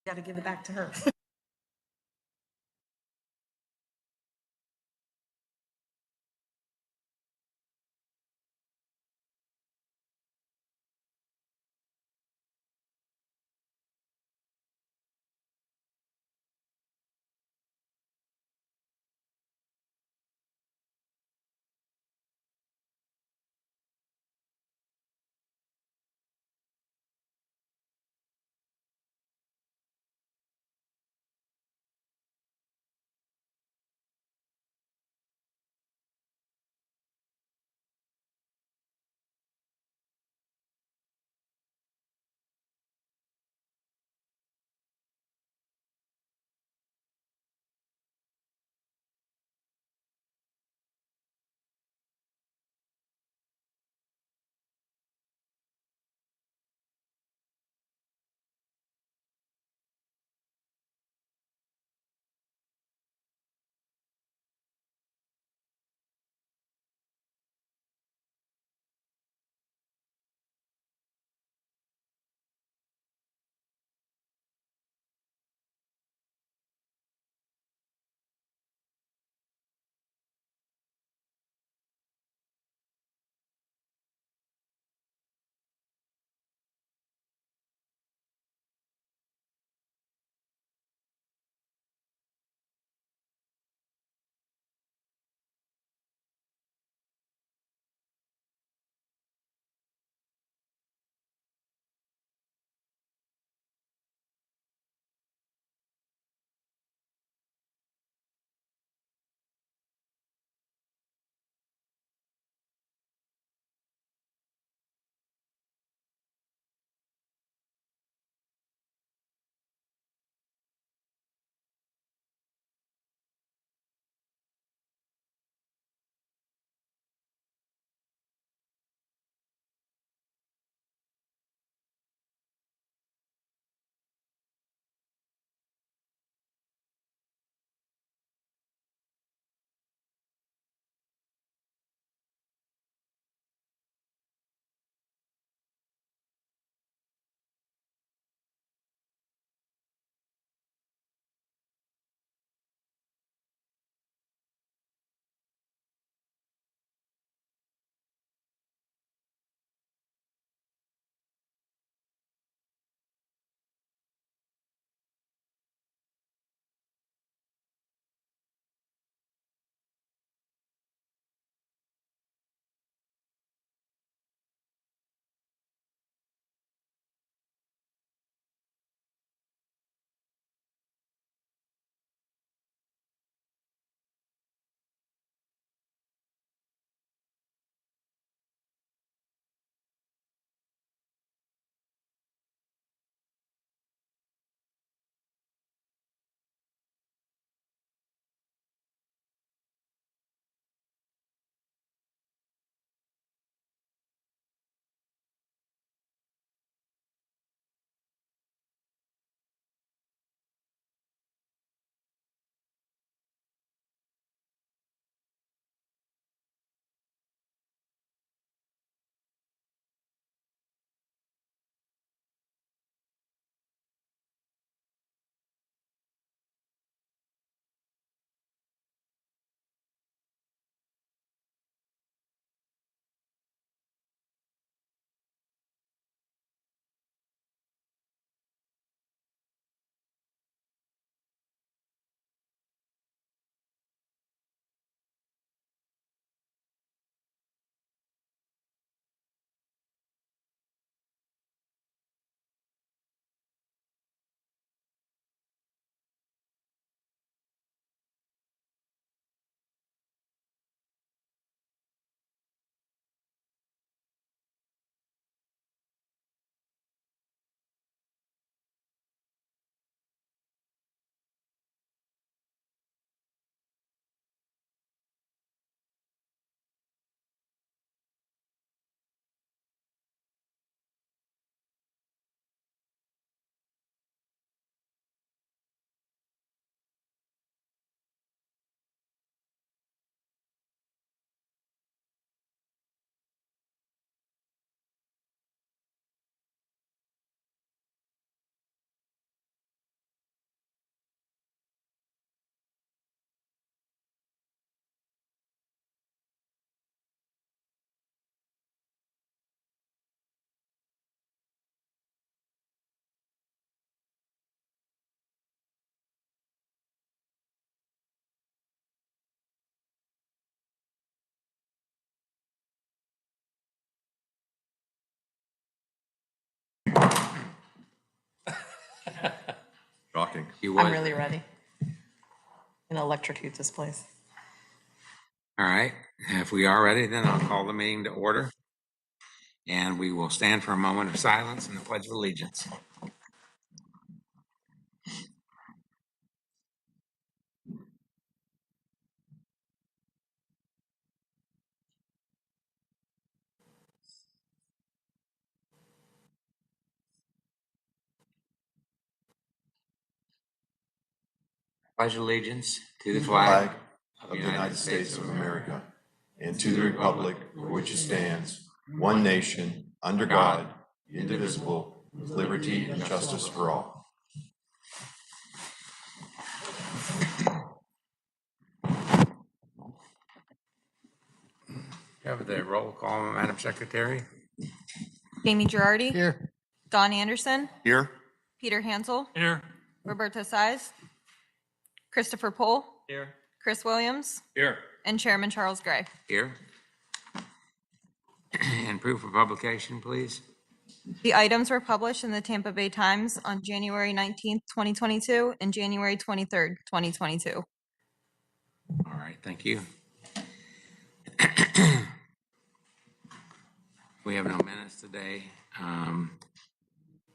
Got to give it back to her. talking. You would? I'm really ready. And electrocute this place. All right. If we are ready, then I'll call the meeting to order. And we will stand for a moment of silence and the Pledge of Allegiance. Pledge allegiance to the flag Of the United States of America, and to the republic for which it stands, one nation, under God, indivisible, with liberty and justice for all. Have the roll call, Madam Secretary. Jamie Girardi. Here. Don Anderson. Here? Peter Hansel. Here. Roberto Saiz. Christopher Pohl. Here. Chris Williams. Here. And Chairman Charles Gray. Here. And proof of publication, please. The items were published in the Tampa Bay Times on January 19th, 2022 and January 23rd, 2022. All right, thank you. We have no minutes today.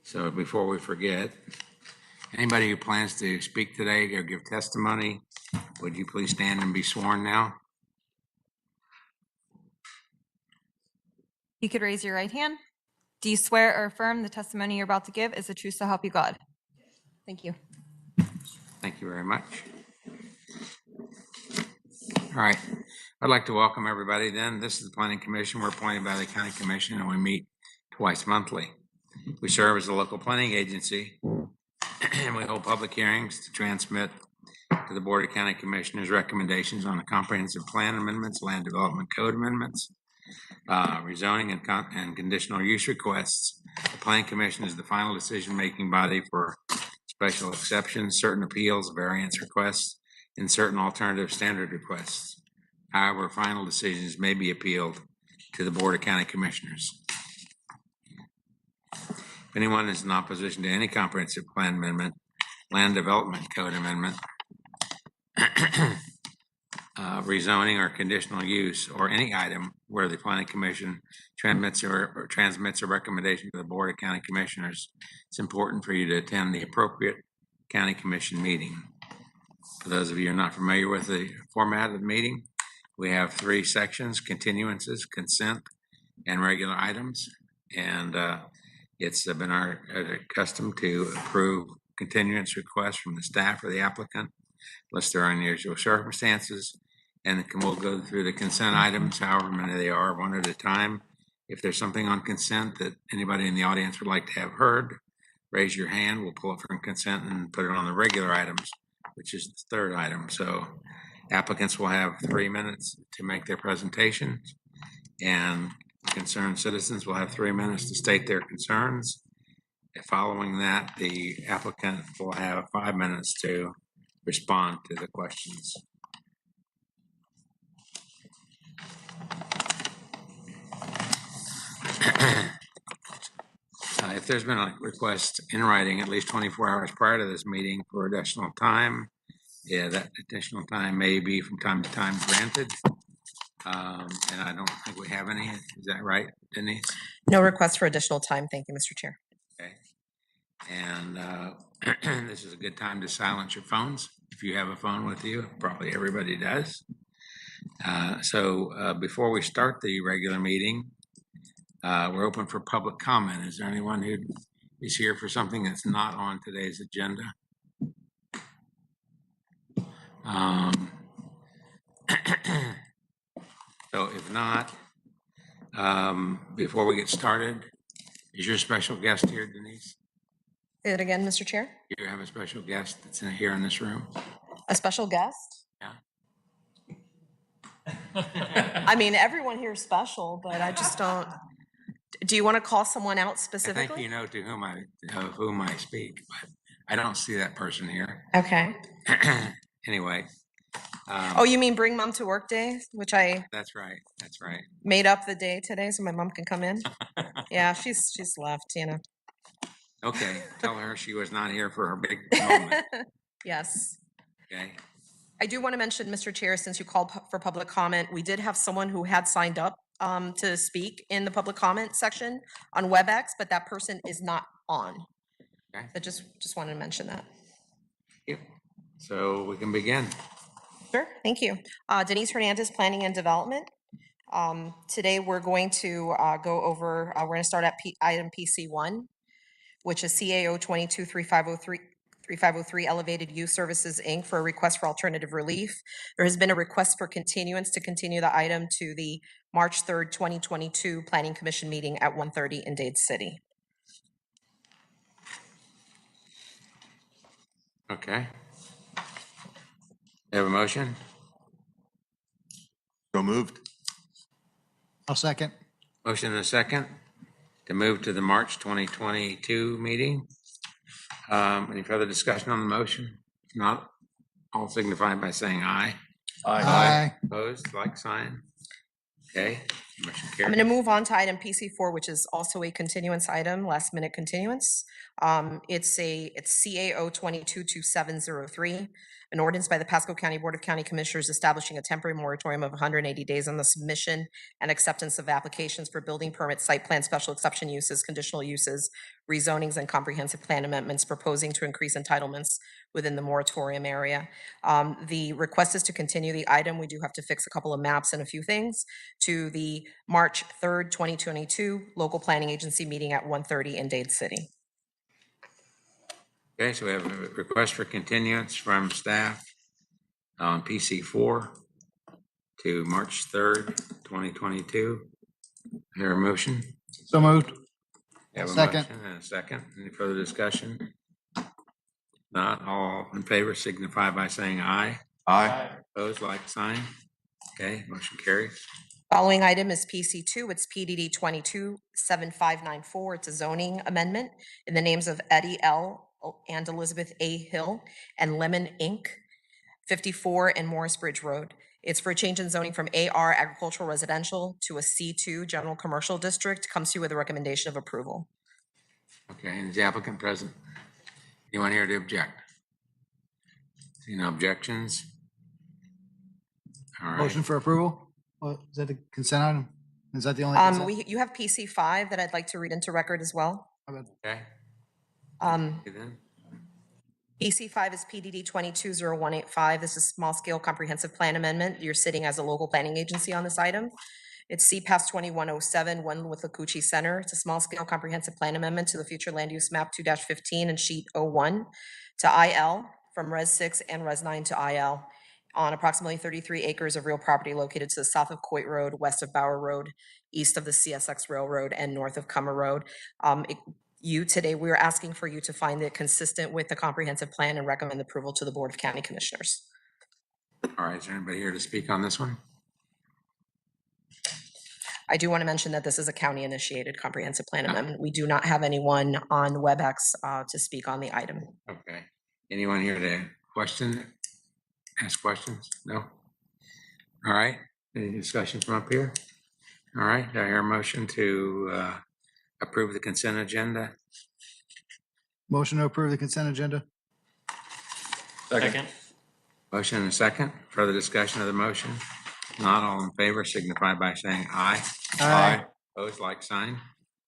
So before we forget, anybody who plans to speak today or give testimony, would you please stand and be sworn now? You could raise your right hand. Do you swear or affirm the testimony you're about to give is the truth so help you God? Thank you. Thank you very much. All right, I'd like to welcome everybody then. This is the Planning Commission. We're appointed by the County Commission and we meet twice monthly. We serve as a local planning agency and we hold public hearings to transmit to the Board of County Commissioners recommendations on the comprehensive plan amendments, land development code amendments, rezoning and conditional use requests. The Planning Commission is the final decision-making body for special exceptions, certain appeals, variance requests, and certain alternative standard requests. However, final decisions may be appealed to the Board of County Commissioners. If anyone is in opposition to any comprehensive plan amendment, land development code amendment, rezoning or conditional use, or any item where the Planning Commission transmits a recommendation to the Board of County Commissioners, it's important for you to attend the appropriate County Commission meeting. For those of you who are not familiar with the format of the meeting, we have three sections: continuances, consent, and regular items. And it's been our custom to approve continuance requests from the staff or the applicant, unless there are unusual circumstances. And we'll go through the consent items, however many they are, one at a time. If there's something on consent that anybody in the audience would like to have heard, raise your hand. We'll pull it from consent and put it on the regular items, which is the third item. So applicants will have 3 minutes to make their presentations, and concerned citizens will have 3 minutes to state their concerns. Following that, the applicant will have 5 minutes to respond to the questions. If there's been a request in writing at least 24 hours prior to this meeting for additional time, that additional time may be from time to time granted. And I don't think we have any. Is that right, Denise? No request for additional time. Thank you, Mr. Chair. Okay. And this is a good time to silence your phones. If you have a phone with you, probably everybody does. So before we start the regular meeting, we're open for public comment. Is there anyone who is here for something that's not on today's agenda? So if not, before we get started, is your special guest here, Denise? Say it again, Mr. Chair. You have a special guest that's here in this room? A special guest? Yeah. I mean, everyone here is special, but I just don't. Do you want to call someone out I specifically? think you know of whom I speak, but I don't see that person here. Okay. Anyway. Oh, you mean bring mom to work day, which I That's right. That's right. made up the day today so my mom can come in? Yeah, she's left, you know. Okay, tell her she was not here for her big moment, Yes. okay? I do want to mention, Mr. Chair, since you called for public comment, we did have someone who had signed up to speak in the public comment section on WebEx, but that person is not on. Okay. I just wanted to mention that. Yep. So we can begin. Sure, thank you. Denise Hernandez, Planning and Development. Today, we're going to go over, we're going to start at item PC1, which is CAO 22-3503 Elevated Youth Services, Inc. for a request for alternative relief. There has been a request for continuance to continue the item to the March 3rd, 2022 Planning Commission meeting at 1:30 in Dade City. Okay. Have a motion? So moved. I'll second. Motion and a second to move to the March 2022 meeting. Any further discussion on the motion? If not, all signify by saying aye. Aye. Opposed, like sign. Okay, motion I'm carried. going to move on to item PC4, which is also a continuance item, last minute continuance. It's CAO 22-2703, an ordinance by the Pasco County Board of County Commissioners establishing a temporary moratorium of 180 days on the submission and acceptance of applications for building permits, site plan, special exception uses, conditional uses, rezonings, and comprehensive plan amendments proposing to increase entitlements within the moratorium area. The request is to continue the item. We do have to fix a couple of maps and a few things to the March 3rd, 2022 local planning agency meeting at 1:30 in Dade City. Okay, so we have a request for continuance from staff on PC4 to March 3rd, 2022. There a motion? So moved. We have a Second. motion and a second. Any further discussion? Not all in favor signify by saying aye. Aye. Opposed, like sign. Okay, motion carries. Following item is PC2. It's PDD 227594. It's a zoning amendment in the names of Eddie L. and Elizabeth A. Hill and Lemon Inc., 54 and Morris Bridge Road. It's for a change in zoning from AR agricultural residential to a C2 general commercial district. Comes to you with a recommendation of approval. Okay, and is the applicant present? Anyone here to object? See no objections? All right. Motion for approval? Is that the consent item? Is that the only? consent? You have PC5 that I'd like to read into record as well. Okay. Um, Okay, then. PC5 is PDD 220185. This is small scale comprehensive plan amendment. You're sitting as a local planning agency on this item. It's CPAS 2107, one with Lacucci Center. It's a small scale comprehensive plan amendment to the future land use map 2-15 and sheet 01 to IL from Res 6 and Res 9 to IL on approximately 33 acres of real property located to the south of Coit Road, west of Bower Road, east of the CSX Railroad, and north of Cummer Road. Today, we're asking for you to find it consistent with the comprehensive plan and recommend approval to the Board of County Commissioners. All right, is there anybody here to speak on this one? I do want to mention that this is a county-initiated comprehensive plan amendment. We do not have anyone on WebEx to speak on the item. Okay. Anyone here to ask questions? No? All right. Any discussion from up here? All right. Do I hear a motion to approve the consent agenda? Motion to approve the consent agenda? Second. Motion and a second. Further discussion of the motion? Not all in favor signify by saying aye. Aye. Opposed, like sign.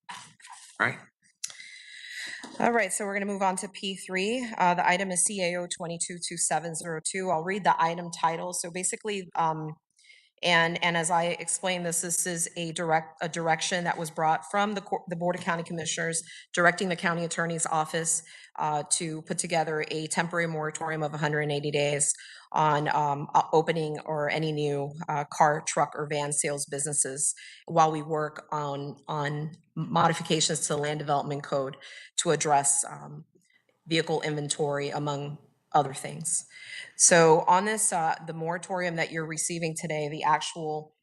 All right. All right, so we're going to move on to P3. The item is CAO 222702. I'll read the item title. So basically, and as I explained this is a direction that was brought from the Board of County Commissioners, directing the county attorney's office to put together a temporary moratorium of 180 days on opening or any new car, truck, or van sales businesses while we work on modifications to the land development code to address vehicle inventory, among other things. So on this, the moratorium that you're receiving today, the actual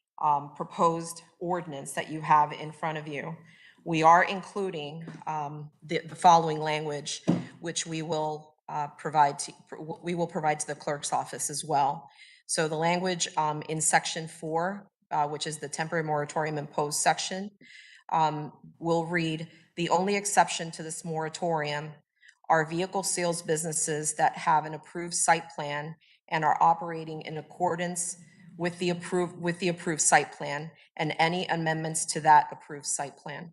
proposed ordinance that you have in front of you, we are including the following language, which we will provide to the clerk's office as well. So the language in section 4, which is the temporary moratorium imposed section, will read, The only exception to this moratorium are vehicle sales businesses that have an approved site plan and are operating in accordance with the approved site plan and any amendments to that approved site plan.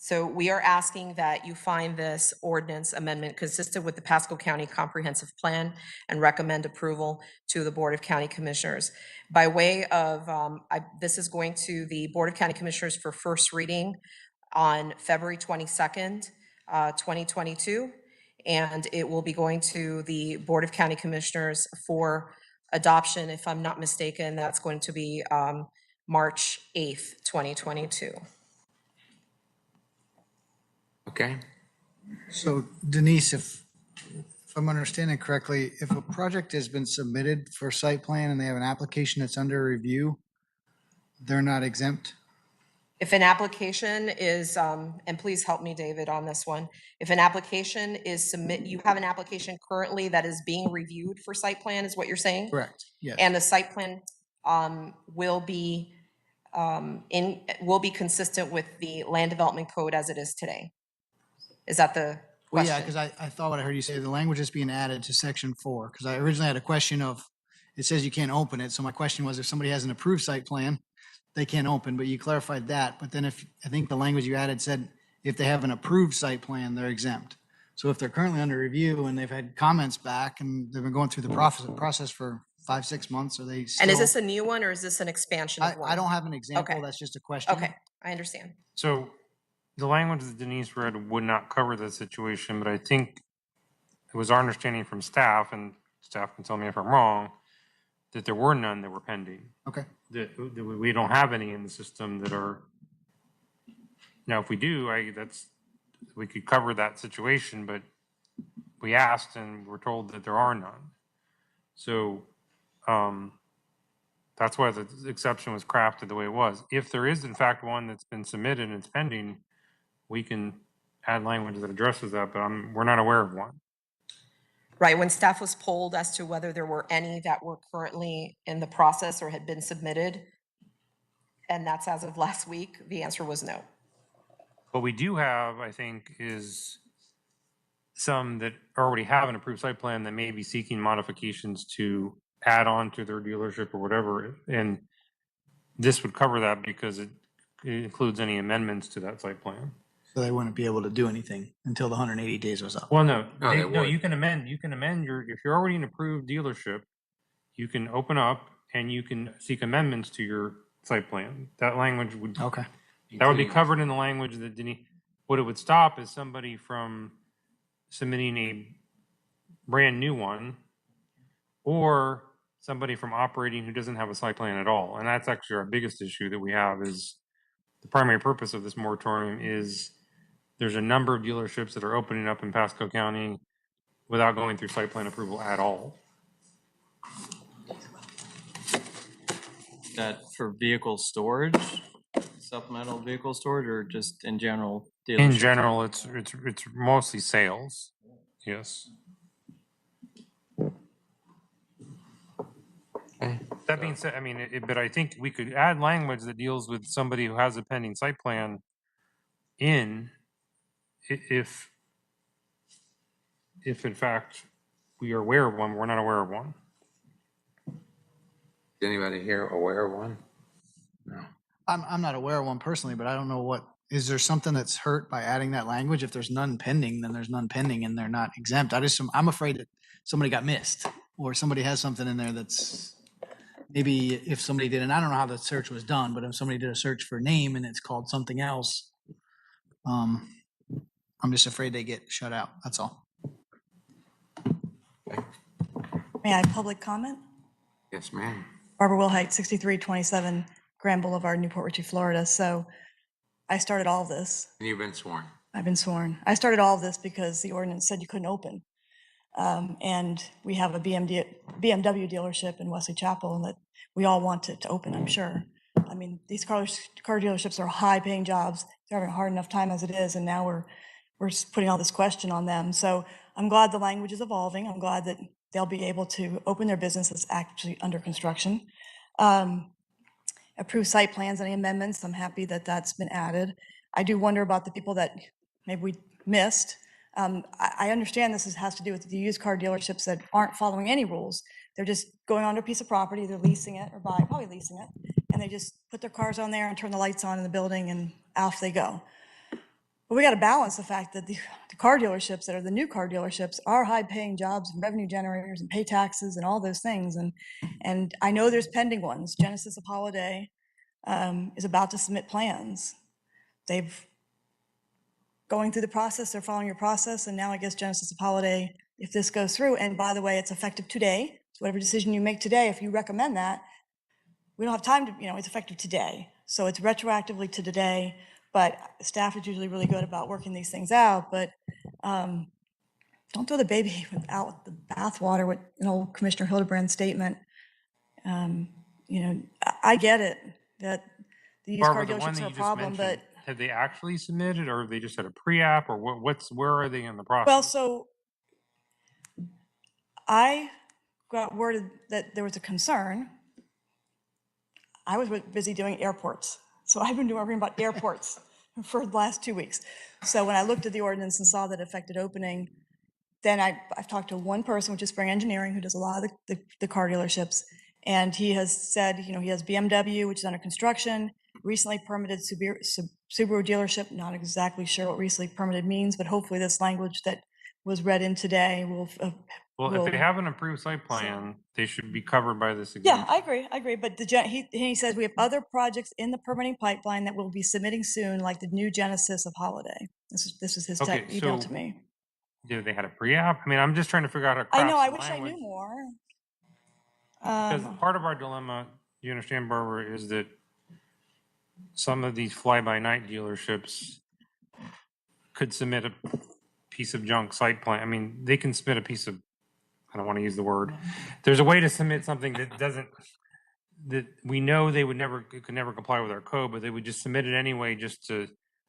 So we are asking that you find this ordinance amendment consistent with the Pasco County Comprehensive Plan and recommend approval to the Board of County Commissioners. By way of, this is going to the Board of County Commissioners for first reading on February 22nd, 2022, and it will be going to the Board of County Commissioners for adoption. If I'm not mistaken, that's going to be March 8th, 2022. Okay, So Denise, if I'm understanding correctly, if a project has been submitted for site plan and they have an application that's under review, they're not exempt? If an application is, and please help me, David, on this one. If an application is you have an application currently that is being reviewed for site plan, is what you're saying? Correct, yes. And the site plan will be consistent with the land development code as it is today? Is that the Well, question? yeah, because I thought what I heard you say, the language is being added to section 4, because I originally had a question of, it says you can't open it, so my question was if somebody has an approved site plan, they can't open, but you clarified that. But then if, I think the language you added said, if they have an approved site plan, they're exempt. So if they're currently under review and they've had comments back and they've been going through the process for 5-6 months, are they still? And is this a new one or is this an expansion of one? I don't have an example, Okay. that's just a question. Okay, I understand. So the language that Denise read would not cover that situation, but I think it was our understanding from staff, and staff can tell me if I'm wrong, that there were none that were pending. Okay. That we don't have any in the system that are, now if we do, we could cover that situation, but we asked and we're told that there are none. So that's why the exception was crafted the way it was. If there is in fact one that's been submitted and it's pending, we can add language that addresses that, but we're not aware of one. Right, when staff was polled as to whether there were any that were currently in the process or had been submitted, and that's as of last week, the answer was no. What we do have, I think, is some that already have an approved site plan that may be seeking modifications to add on to their dealership or whatever. And this would cover that because it includes any amendments to that site plan. So they wouldn't be able to do anything until the 180 days was up. Well, no, No, they no, would. you can amend if you're already an approved dealership, you can open up and you can seek amendments to your site plan. That language would, Okay. that would be covered in the language that what it would stop is somebody from submitting a brand new one or somebody from operating who doesn't have a site plan at all. And that's actually our biggest issue that we have is the primary purpose of this moratorium is there's a number of dealerships that are opening up in Pasco County without going through site plan approval at all. That for vehicle storage, supplemental vehicle storage, or just in general? In dealerships? general, it's mostly sales. Yes. okay. That being said, I mean, but I think we could add language that deals with somebody who has a pending site plan if in fact we are aware of one, we're not aware of one. Is anybody here aware of one? No. I'm not aware of one personally, but I don't know is there something that's hurt by adding that language? If there's none pending, then there's none pending and they're not exempt. I'm afraid that somebody got missed or somebody has something in there that's maybe if somebody did, and I don't know how the search was done, but if somebody did a search for name and it's called something else, I'm just afraid they get shut out. That's all. May I public comment? Yes, ma'am. Barbara Wilhite, 6327 Grand Boulevard, Newport Richey, Florida. So I started all of this. And you've been sworn. I've been sworn. I started all of this because the ordinance said you couldn't open. And we have a BMW dealership in Wesley Chapel and that we all want it to open, I'm sure. I mean, these car dealerships are high-paying jobs. They're having a hard enough time as it is, and now we're just putting all this question on them. So I'm glad the language is evolving. I'm glad that they'll be able to open their business that's actually under construction. approved site plans, any amendments. I'm happy that that's been added. I do wonder about the people that maybe we missed. I understand this has to do with the used car dealerships that aren't following any rules. They're just going onto a piece of property, they're leasing it or buying, probably leasing it, and they just put their cars on there and turn the lights on in the building and off they go. But we got to balance the fact that the car dealerships that are the new car dealerships are high-paying jobs and revenue generators and pay taxes and all those things. And I know there's pending ones. Genesis of Holiday is about to submit plans. They've going through the process, they're following your process, and now I guess Genesis of Holiday, if this goes through, and by the way, it's effective today, so whatever decision you make today, if you recommend that, we don't have time to, it's effective today. So it's retroactively to today, but staff is usually really good about working these things out, but don't throw the baby out with the bathwater with an old Commissioner Hildebrand statement. I get it, that the used car Barbara, the one dealerships that are a you just problem, but mentioned, have they actually submitted, or have they just had a pre-app, or where are they in the process? well, so I got word that there was a concern. I was busy doing airports. So I've been worrying about airports for the last 2 weeks. So when I looked at the ordinance and saw that affected opening, then I've talked to one person, which is Spring Engineering, who does a lot of the car dealerships. And he has said, he has BMW, which is under construction, recently permitted Subaru dealership. Not exactly sure what recently permitted means, but hopefully this language that was read in today will. Well, if they have an approved site plan, they should be covered by this Yeah, exemption. I agree. But he says we have other projects in the permitting pipeline that we'll be submitting soon, like the new Genesis of Holiday. This is his Okay, email so to me. They had a pre-app? I mean, I'm just trying to figure out how to I craft know, I some wish I language. knew more. Because part of our dilemma, you understand, Barbara, is that some of these fly-by-night dealerships could submit a piece of junk site plan. I mean, they can submit a piece of, I don't want to use the word. There's a way to submit something that doesn't, that we know it could never comply with our code, but they would just submit it anyway just to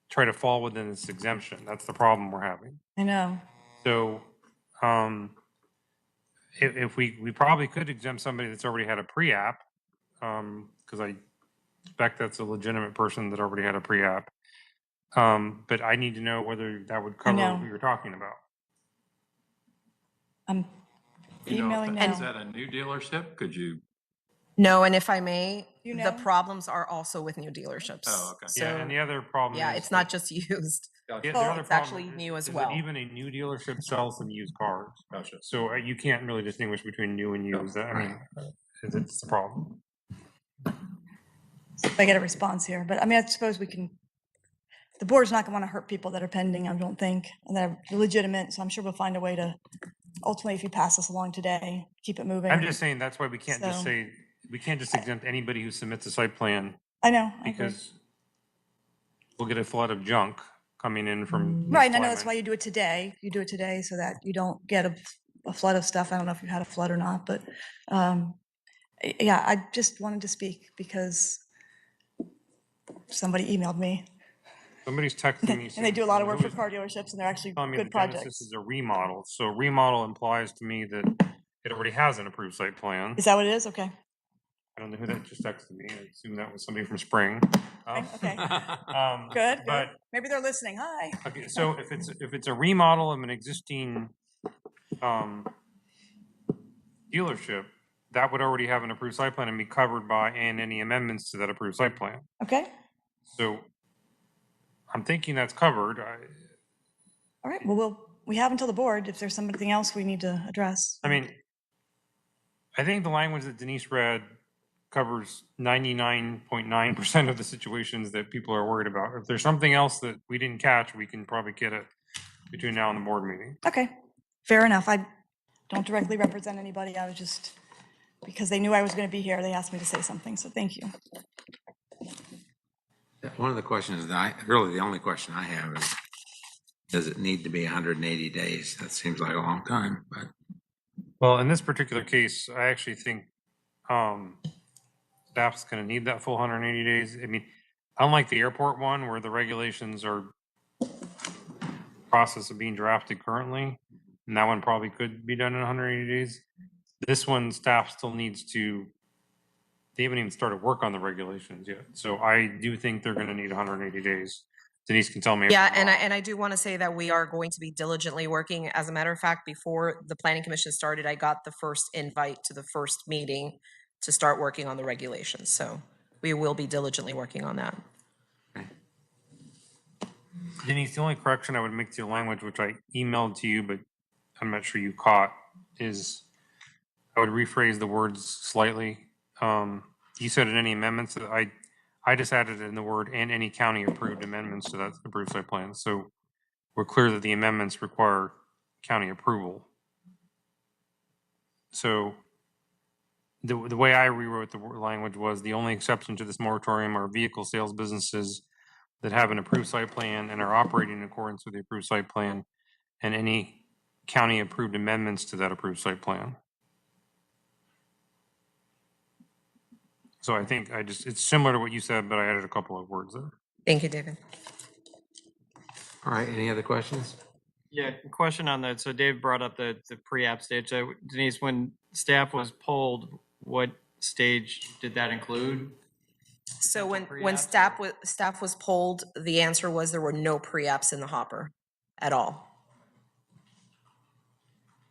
try to fall within this exemption. That's the problem we're having. I know. So, if we probably could exempt somebody that's already had a pre-app, because I expect that's a legitimate person that already had a pre-app. But I need to know whether that would cover know. what you're talking about. I'm emailing Is now. that a new dealership? Could you? No, and if I may, You the know? problems are also with new dealerships. Oh, okay. Yeah, and So, the other problem yeah, is it's not that- just used. the Gotcha. other It's problem actually new as is well. that even a new dealership sells some used cars. Gotcha. So you can't really distinguish between new and used. I mean, it's the problem. If I get a response here, but I mean, I suppose we can, the board's not gonna wanna hurt people that are pending, I don't think, and they're legitimate, so I'm sure we'll find a way to, ultimately, if you pass this along today, keep it moving. I'm just saying that's why we can't just So- say, we can't just exempt anybody who submits a site plan I know, I agree. because we'll get a flood of junk coming in from. these Right, and I know that's fly-by- why you do it today. You do it today so that you don't get a flood of stuff. I don't know if you had a flood or not, but yeah, I just wanted to speak because somebody emailed me. Somebody's texting me. And they do a lot of work for Who's car dealerships and they're actually telling me good that Genesis projects. is a remodel. So remodel implies to me that it already has an approved site plan. Is that what it is? Okay. I don't know who that just texted me. I assume that was somebody from Spring. Okay. Good, Good, good. But, Maybe they're listening. Hi. okay, so if it's a remodel of an existing dealership, that would already have an approved site plan and be covered by, and any amendments to that approved site plan. Okay. So I'm thinking that's covered. All right. Well, we have until the board if there's something else we need to address. I mean, I think the language that Denise read covers 99.9% of the situations that people are worried about. If there's something else that we didn't catch, we can probably get it between now and the board meeting. Okay. Fair enough. I don't directly represent anybody. I was just, because they knew I was going to be here, they asked me to say something. So thank you. One of the questions really the only question I have is, does it need to be 180 days? That seems like a long time, but. Well, in this particular case, I actually think staff's going to need that full 180 days. I mean, unlike the airport one where the regulations are process of being drafted currently, and that one probably could be done in 180 days. This one, staff still needs to they haven't even started work on the regulations yet. So I do think they're gonna need 180 days. Denise can tell me. if Yeah, I'm wrong. and I do want to say that we are going to be diligently working. As a matter of fact, before the planning commission started, I got the first invite to the first meeting to start working on the regulations. So we will be diligently working on that. Denise, the only correction I would make to your language, which I emailed to you, but I'm not sure you caught, is I would rephrase the words slightly. You said in any amendments, I just added in the word and any county approved amendments to that approved site plan. So we're clear that the amendments require county approval. So the way I rewrote the language was the only exception to this moratorium are vehicle sales businesses that have an approved site plan and are operating in accordance with the approved site plan and any county approved amendments to that approved site plan. So I think it's similar to what you said, but I added a couple of words there. Thank you, David. All right, any other questions? Yeah, question on that. So Dave brought up the pre-app stage. Denise, when staff was polled, what stage did that include? So when pre-apps staff was polled, the answer was there were no pre-apps in the hopper at all.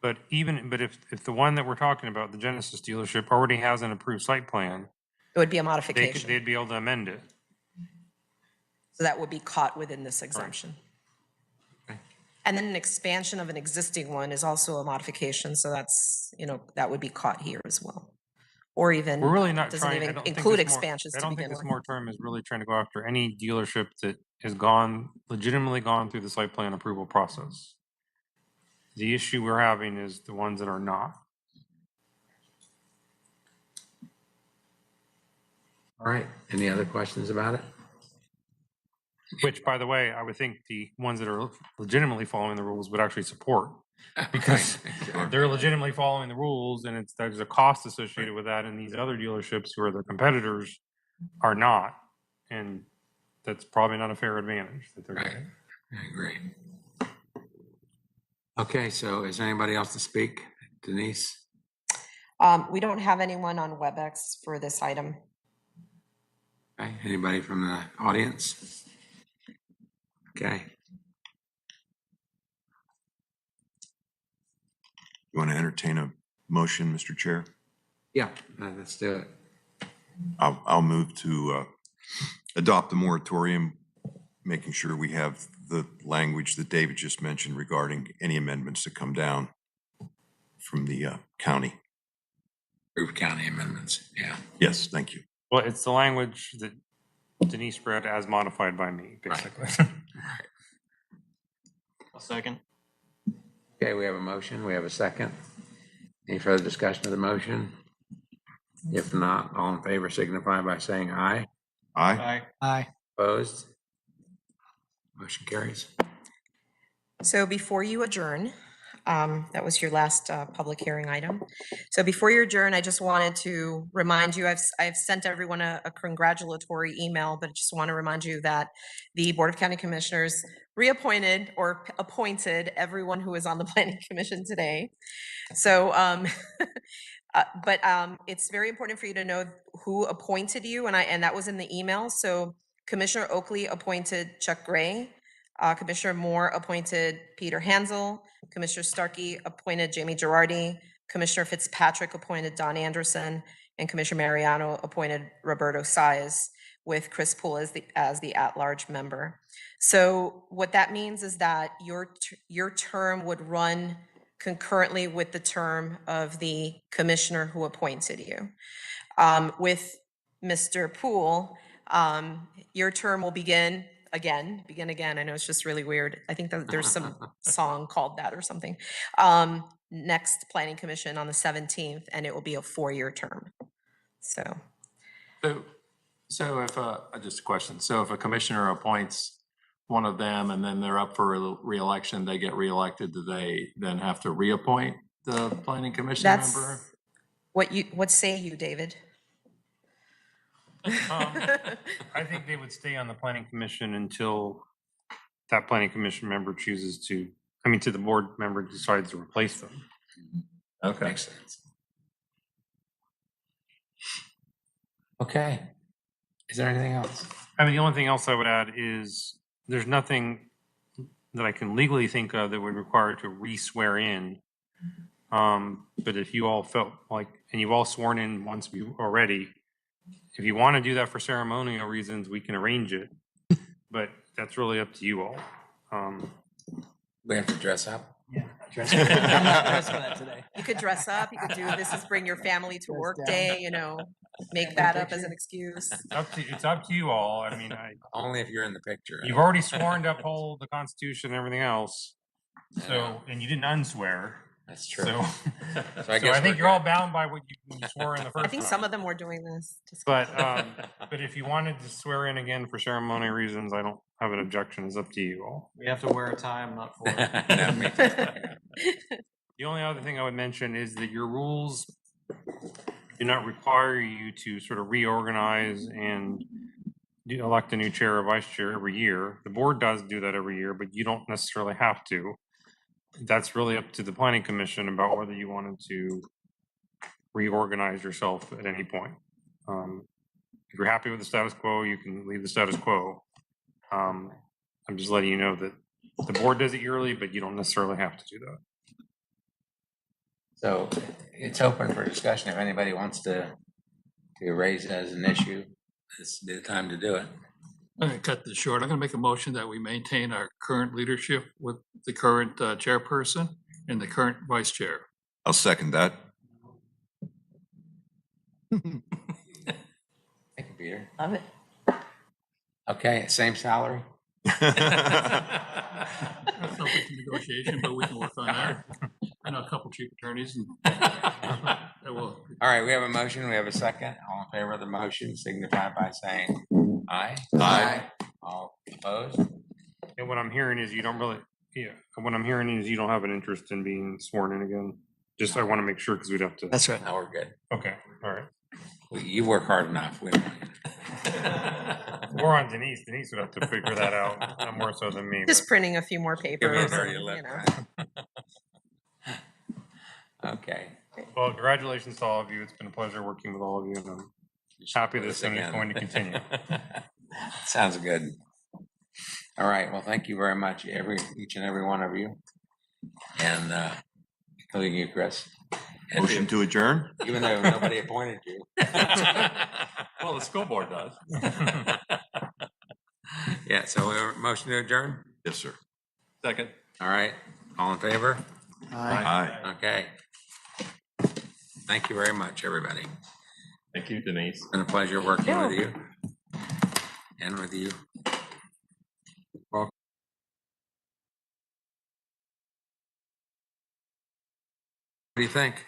But if the one that we're talking about, the Genesis dealership, already has an approved site plan, It would be a they'd modification. be able to amend it. So that would be caught within this exemption. Okay. And then an expansion of an existing one is also a modification. So that's, that would be caught here as well. Or even, We're really not doesn't trying, I even don't think include this mor- expansions I to don't think begin this with. moratorium is really trying to go after any dealership that has legitimately gone through the site plan approval process. The issue we're having is the ones that are not. All right, any other questions about it? Which, by the way, I would think the ones that are legitimately following the rules would actually support. Because they're legitimately following the rules and there's a cost associated with that, and these other dealerships who are their competitors are not. And that's probably not a fair advantage that they're Right. getting. I agree. Okay, so is there anybody else to speak? Denise? We don't have anyone on WebEx for this item. Okay, anybody from the audience? Okay, You want to entertain a motion, Mr. Chair? yeah, let's do it. I'll move to adopt the moratorium, making sure we have the language that David just mentioned regarding any amendments that come down from the county. Approved county amendments, yeah. Yes, thank you. Well, it's the language that Denise read as modified by me, basically. Right. A second. Okay, we have a motion, we have a second. Any further discussion of the motion? If not, all in favor signify by saying aye. Aye. Aye. Aye. Opposed? Motion carries. So before you adjourn, that was your last public hearing item. So before you adjourn, I just wanted to remind you, I've sent everyone a congratulatory email, but I just want to remind you that the Board of County Commissioners reappointed or appointed everyone who is on the Planning Commission today. So, but it's very important for you to know who appointed you, and that was in the email. So Commissioner Oakley appointed Chuck Gray. Commissioner Moore appointed Peter Hansel. Commissioner Starkey appointed Jamie Girardi. Commissioner Fitzpatrick appointed Don Anderson. And Commissioner Mariano appointed Roberto Saez, with Chris Poole as the at-large member. So what that means is that your term would run concurrently with the term of the commissioner who appointed you. With Mr. Poole, your term will begin again. I know it's just really weird. I think that there's some song called that or something. Next Planning Commission on the 17th, and it will be a 4-year term. So if, just a question. So if a commissioner appoints one of them and then they're up for reelection, they get reelected, do they then have to reappoint the planning commission member? What say you, David? I think they would stay on the planning commission until that planning commission member chooses to, to the board member decides to replace them. Okay. Makes sense. Okay. Is there anything else? I mean, the only thing else I would add is there's nothing that I can legally think of that would require to re-swear in. But if you all felt like, and you've all sworn in once already, if you want to do that for ceremonial reasons, we can arrange it. But that's really up to you all. We have to dress up. Yeah. You could dress up, you could do, this is bring your family to Dress work down. day, you know, make that up as an excuse. It's up to you all. I mean, Only if you're in the picture. you've already sworn to uphold the Constitution and everything else. So, and you didn't unswear. That's true. So, So I so guess I think we're you're all good. bound by what you swore in the first I think time. some of them were doing this. just- But if you wanted to swear in again for ceremonial reasons, I don't have an objection. It's up to you all. We have to wear a tie, I'm not for it. No, me too. The only other thing I would mention is that your rules do not require you to sort of reorganize and elect a new chair or vice chair every year. The board does do that every year, but you don't necessarily have to. That's really up to the planning commission about whether you wanted to reorganize yourself at any point. If you're happy with the status quo, you can leave the status quo. I'm just letting you know that the board does it yearly, but you don't necessarily have to do that. So it's open for discussion. If anybody wants to raise it as an issue, this is the time to do it. I'm going to cut this short. I'm going to make a motion that we maintain our current leadership with the current chairperson and the current vice chair. I'll second that. Thank you, Peter. Love it. Okay, same salary? That's open to negotiation, but we can work on that. I know a couple chief attorneys and that will. All right, we have a motion, we have a second. All in favor of the motion, signify by saying aye. Aye. All opposed? And what I'm hearing is you don't really, what I'm hearing is you don't have an interest in being sworn in again. Just, I want to make sure because we'd have to. That's right. Now we're good. Okay, all right. You work hard enough. We don't want you. Or on Denise. Denise would have to figure that out, not more so than me. Just but- printing a few more Give me a papers, dirty and, look, you know. right? Okay. Well, congratulations to all of you. It's been a pleasure working with all of you, and I'm happy this thing is Again. going to continue. Sounds good. All right, well, thank you very much, each and every one of you. And including you, Chris. And Motion to adjourn? even though nobody appointed you. Well, the school board does. Yeah, so we're motion to adjourn? Yes, sir. Second. All right, all in favor? Aye. Aye. Okay. Thank you very much, everybody. Thank you, Denise. It's been a pleasure working with you. And with you. What do you think?